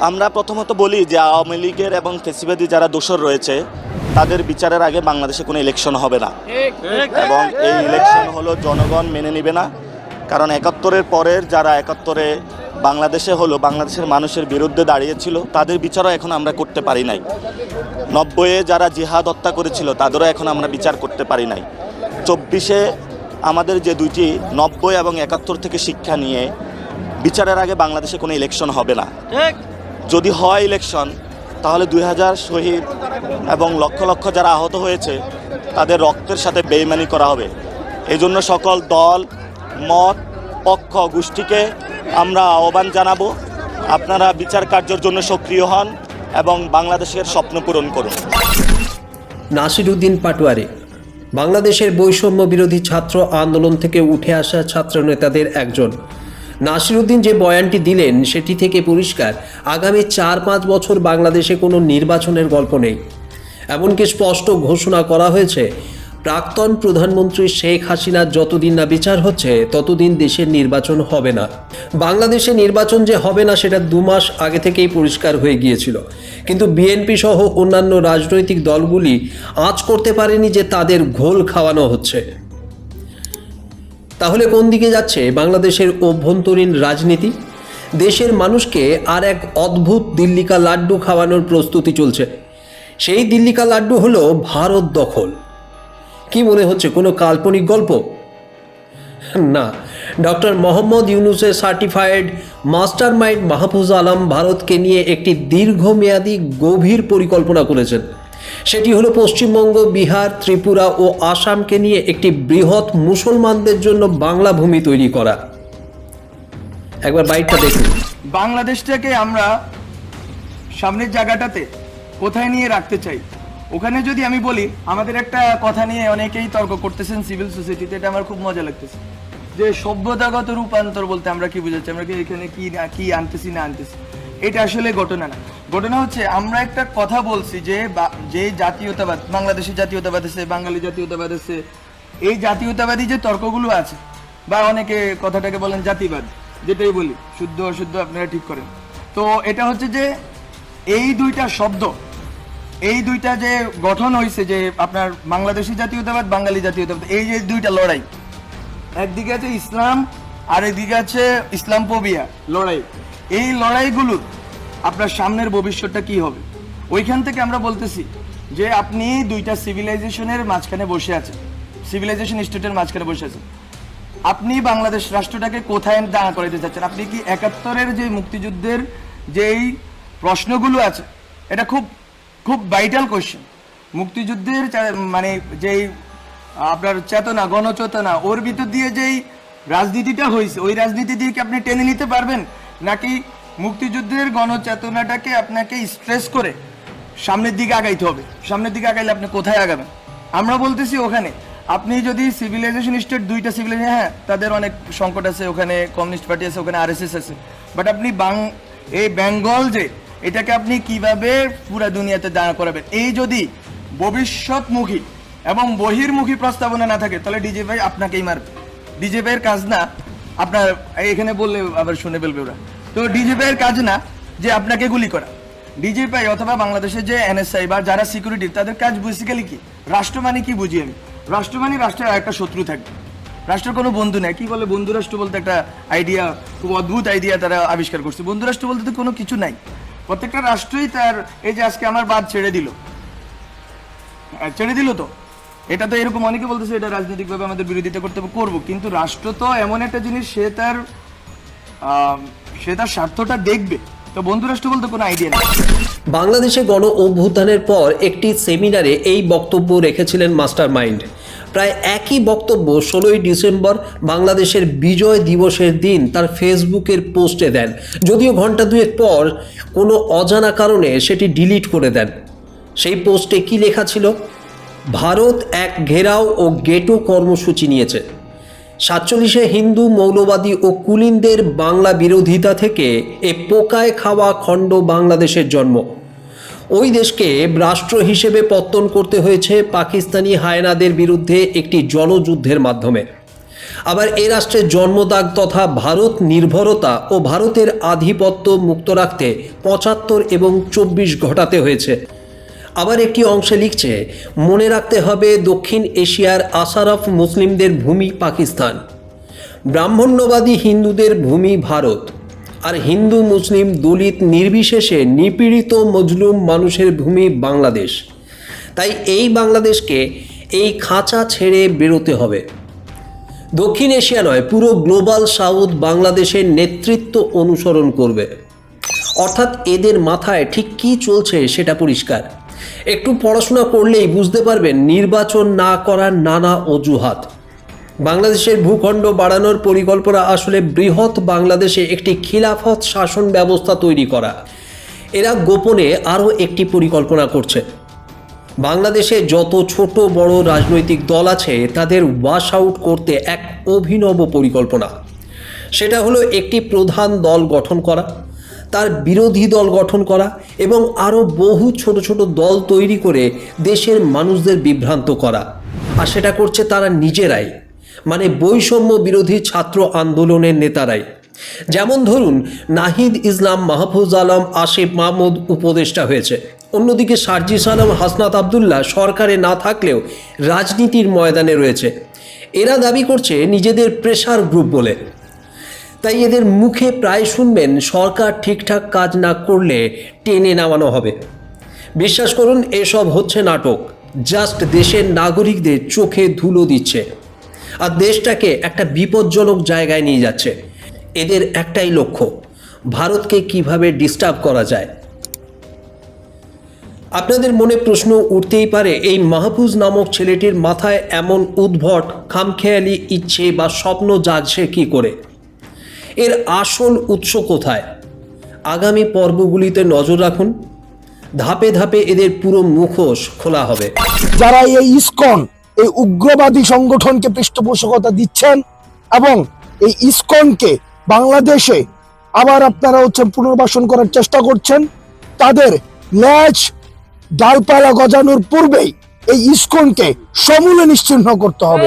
আমরা প্রথমত বলি যে আওয়ামী লীগের এবং ফ্যাসিবাদী যারা দোষর রয়েছে তাদের বিচারের আগে বাংলাদেশে কোনো ইলেকশন হবে না, এবং এই ইলেকশন হলো জনগণ মেনে নেবে না। কারণ ৭১-এর পরের যারা ৭১-এ বাংলাদেশে হলো বাংলাদেশের মানুষের বিরুদ্ধে দাঁড়িয়েছিল তাদের বিচারও এখন আমরা করতে পারি নাই। ৯০-এ যারা জিহাদ হত্যা করেছিল তাদেরও এখন আমরা বিচার করতে পারি নাই। ২৪-এ আমাদের যে দুইটি ৯০ এবং ৭১ থেকে শিক্ষা নিয়ে বিচারের আগে বাংলাদেশে কোনো ইলেকশন হবে না। যদি হয় ইলেকশন তাহলে ২০০০ শহীদ এবং লক্ষ লক্ষ যারা আহত হয়েছে তাদের রক্তের সাথে বেইমানি করা হবে। এজন্য সকল দল, মত, পক্ষ, গোষ্ঠীকে আমরা আহ্বান জানাবো, আপনারা বিচার কার্যের জন্য সক্রিয় হন এবং বাংলাদেশের স্বপ্ন পূরণ করুন। নাসিরউদ্দিন পাটোয়ারি বাংলাদেশের বৈষম্য বিরোধী ছাত্র আন্দোলন থেকে উঠে আসা ছাত্র নেতাদের একজন। নাসিরউদ্দিন যে বয়ানটি দিলেন সেটি থেকে পরিষ্কার আগামী ৪-৫ বছর বাংলাদেশে কোনো নির্বাচনের গল্প নেই। এমনকি স্পষ্ট ঘোষণা করা হয়েছে প্রাক্তন প্রধানমন্ত্রী শেখ হাসিনার যতদিন না বিচার হচ্ছে ততদিন দেশের নির্বাচন হবে না। বাংলাদেশে নির্বাচন যে হবে না সেটা ২ মাস আগে থেকেই পরিষ্কার হয়ে গিয়েছিল, কিন্তু বিএনপি সহ অন্যান্য রাজনৈতিক দলগুলি আঁচ করতে পারেনি যে তাদের ঘোল খাওয়ানো হচ্ছে। তাহলে কোন দিকে যাচ্ছে বাংলাদেশের অভ্যন্তরীণ রাজনীতি? দেশের মানুষকে আর এক অদ্ভুত দিল্লিকা লাড্ডু খাওয়ানোর প্রস্তুতি চলছে। সেই দিল্লিকা লাড্ডু হলো ভারত দখল। কি মনে হচ্ছে কোনো কাল্পনিক গল্প? না, ডক্টর মোহাম্মদ ইউনূসের certified mastermind Mahfuz Alam ভারতকে নিয়ে একটি দীর্ঘমেয়াদী গভীর পরিকল্পনা করেছেন। সেটি হলো পশ্চিমবঙ্গ, বিহার, ত্রিপুরা ও আসামকে নিয়ে একটি বৃহৎ মুসলমানদের জন্য বাংলা ভূমি তৈরি করা। একবার বাইকটা দেখুন। বাংলাদেশটাকে আমরা সামনের জায়গাটাতে কোথায় নিয়ে রাখতে চাই, ওখানে যদি আমি বলি, আমাদের একটা কথা নিয়ে অনেকেই তর্ক করতেছেন সিভিল সোসাইটিতে, এটা আমার খুব মজা লাগতেছে যে সভ্যতাগত রূপান্তর বলতে আমরা কি বুঝাচ্ছি, আমরা কি এখানে কি আনতেছি না আনতেছি। এটা আসলে ঘটনা না। ঘটনা হচ্ছে আমরা একটা কথা বলছি যে জাতীয়তাবাদ, বাংলাদেশি জাতীয়তাবাদ আছে, বাঙালি জাতীয়তাবাদ আছে, এই জাতীয়তাবাদী যে তর্কগুলো আছে, বা অনেকে কথাটাকে বলেন জাতিবাদ, যেটাই বলি, শুদ্ধ অশুদ্ধ আপনারা ঠিক করেন। তো এটা হচ্ছে যে এই দুইটা শব্দ, এই দুইটা যে গঠন হয়েছে যে আপনার বাংলাদেশি জাতীয়তাবাদ, বাঙালি জাতীয়তাবাদ, এই যে দুইটা লড়াই, একদিকে আছে ইসলাম আর একদিকে আছে ইসলামফোবিয়া লড়াই। এই লড়াইগুলো আপনার সামনের ভবিষ্যৎটা কি হবে, ওইখান থেকে আমরা বলতেছি যে আপনি দুইটা সিভিলাইজেশনের মাঝখানে বসে আছেন, সিভিলাইজেশন স্টেটের মাঝখানে বসে আছেন। আপনি বাংলাদেশ রাষ্ট্রটাকে কোথায় দাঁড়া করাতে চাচ্ছেন? আপনি কি ৭১-এর যে মুক্তিযুদ্ধের যেই প্রশ্নগুলো আছে, এটা খুব খুব ভাইটাল কোয়েশ্চেন। মুক্তিযুদ্ধের মানে যেই আপনার চেতনা, গণচেতনা, ওর ভিতর দিয়ে যেই রাজনীতিটা হয়েছে, ওই রাজনীতি দিয়ে কি আপনি টেনে নিতে পারবেন, নাকি মুক্তিযুদ্ধের গণচেতনাটাকে আপনাকে স্ট্রেস করে সামনের দিকে আগাইতে হবে? সামনের দিকে আগাইলে আপনি কোথায় আগাবেন? আমরা বলতেছি ওখানে আপনি যদি সিভিলাইজেশন স্টেট, দুইটা সিভিলাইজেশন, হ্যাঁ তাদের অনেক সংকট আছে, ওখানে কমিউনিস্ট পার্টি আছে, ওখানে আরএসএস আছে, বাট আপনি এই বেঙ্গল যে এটাকে আপনি কিভাবে পুরো দুনিয়াতে দাঁড়া করাবেন, এই যদি ভবিষ্যৎমুখী এবং বহির্মুখী প্রস্তাবনা না থাকে তাহলে ডিজে ভাই আপনাকেই মারবে। ডিজে ভাইয়ের কাজ না আপনার, এখানে বললে আবার শুনে ফেলবে ওরা, তো ডিজে ভাইয়ের কাজ না যে আপনাকে গুলি করা। ডিজে ভাই অথবা বাংলাদেশের যে এনএসআই বা যারা সিকিউরিটি, তাদের কাজ বেসিক্যালি কি? রাষ্ট্র মানে কি বুঝি আমি? রাষ্ট্র মানে রাষ্ট্রের একটা শত্রু থাকবে, রাষ্ট্রের কোনো বন্ধু নেই। কি বলে বন্ধু রাষ্ট্র বলতে? একটা আইডিয়া, খুব অদ্ভুত আইডিয়া তারা আবিষ্কার করছে। বন্ধু রাষ্ট্র বলতে তো কোনো কিছু নাই। প্রত্যেকটা রাষ্ট্রই তার, এই যে আজকে আমার বাদ ছেড়ে দিল তো, এটা তো এরকম অনেকে বলতেছে এটা রাজনৈতিকভাবে আমাদের বিরোধিতা করতে করবো, কিন্তু রাষ্ট্র তো এমন একটা জিনিস, সে তার স্বার্থটা দেখবে। তো বন্ধু রাষ্ট্র বলতে কোনো আইডিয়া নেই। বাংলাদেশে গণ অভ্যুত্থানের পর একটি সেমিনারে এই বক্তব্য রেখেছিলেন মাস্টার মাইন্ড। প্রায় একই বক্তব্য ১৬ই ডিসেম্বর বাংলাদেশের বিজয় দিবসের দিন তার ফেসবুকের পোস্টে দেন, যদিও ঘন্টা দুয়েক পর কোনো অজানা কারণে সেটি ডিলিট করে দেন। সেই পোস্টে কি লেখা ছিল? ভারত এক ঘেরাও ও গেটো কর্মসূচি নিয়েছে। ৪৭-এ হিন্দু, মৌলবাদী ও কুলিনদের বাংলা বিরোধিতা থেকে এ পোকায় খাওয়া খণ্ড বাংলাদেশের জন্ম। ওই দেশকে রাষ্ট্র হিসেবে পত্তন করতে হয়েছে পাকিস্তানি হায়নাদের বিরুদ্ধে একটি জনযুদ্ধের মাধ্যমে। আবার এ রাষ্ট্রের জন্মদাগ তথা ভারত নির্ভরতা ও ভারতের আধিপত্য মুক্ত রাখতে ৭৫ এবং ২৪ ঘটাতে হয়েছে। আবার একটি অংশে লিখছে, মনে রাখতে হবে দক্ষিণ এশিয়ার আশরাফ মুসলিমদের ভূমি পাকিস্তান, ব্রাহ্মণ্যবাদী হিন্দুদের ভূমি ভারত, আর হিন্দু মুসলিম দলিত নির্বিশেষে নিপীড়িত মজলুম মানুষের ভূমি বাংলাদেশ। তাই এই বাংলাদেশকে এই খাঁচা ছেড়ে বেরোতে হবে। দক্ষিণ এশিয়া নয়, পুরো গ্লোবাল সাউথ বাংলাদেশের নেতৃত্ব অনুসরণ করবে। অর্থাৎ এদের মাথায় ঠিক কী চলছে সেটা পরিষ্কার। একটু পড়াশোনা করলেই বুঝতে পারবেন নির্বাচন না করার নানা অজুহাত। বাংলাদেশের ভূখণ্ড বাড়ানোর পরিকল্পনা আসলে বৃহৎ বাংলাদেশে একটি খিলাফত শাসন ব্যবস্থা তৈরি করা। এরা গোপনে আরও একটি পরিকল্পনা করছে। বাংলাদেশে যত ছোট বড় রাজনৈতিক দল আছে তাদের ওয়াশ আউট করতে এক অভিনব পরিকল্পনা। সেটা হলো একটি প্রধান দল গঠন করা, তার বিরোধী দল গঠন করা এবং আরও বহু ছোট ছোট দল তৈরি করে দেশের মানুষদের বিভ্রান্ত করা। আর সেটা করছে তারা নিজেরাই, মানে বৈষম্য বিরোধী ছাত্র আন্দোলনের নেতারাই। যেমন ধরুন, নাহিদ ইসলাম, মাহফুজ আলম, আসিফ মাহমুদ উপদেষ্টা হয়েছে। অন্যদিকে সার্জিস আলম, হাসনাত আবদুল্লাহ সরকারে না থাকলেও রাজনীতির ময়দানে রয়েছে। এরা দাবি করছে নিজেদের প্রেসার গ্রুপ বলে। তাই এদের মুখে প্রায় শুনবেন সরকার ঠিকঠাক কাজ না করলে টেনে নামানো হবে। বিশ্বাস করুন, এসব হচ্ছে নাটক, জাস্ট দেশের নাগরিকদের চোখে ধুলো দিচ্ছে আর দেশটাকে একটা বিপজ্জনক জায়গায় নিয়ে যাচ্ছে। এদের একটাই লক্ষ্য, ভারতকে কিভাবে ডিস্টার্ব করা যায়। আপনাদের মনে প্রশ্ন উঠতেই পারে, এই মাহফুজ নামক ছেলেটির মাথায় এমন উদ্ভট খামখেয়ালি ইচ্ছে বা স্বপ্ন জাগছে কী করে? এর আসল উৎস কোথায়? আগামী পর্বগুলিতে নজর রাখুন, ধাপে ধাপে এদের পুরো মুখোশ খোলা হবে। যারা এই ইসকন, এই উগ্রবাদী সংগঠনকে পৃষ্ঠপোষকতা দিচ্ছেন এবং এই ইসকনকে বাংলাদেশে আবার আপনারা পুনর্বাসন করার চেষ্টা করছেন, তাদের ল্যাজ ডালপালা গজানোর পূর্বেই এই ইসকনকে সমূলে নিশ্চিহ্ন করতে হবে।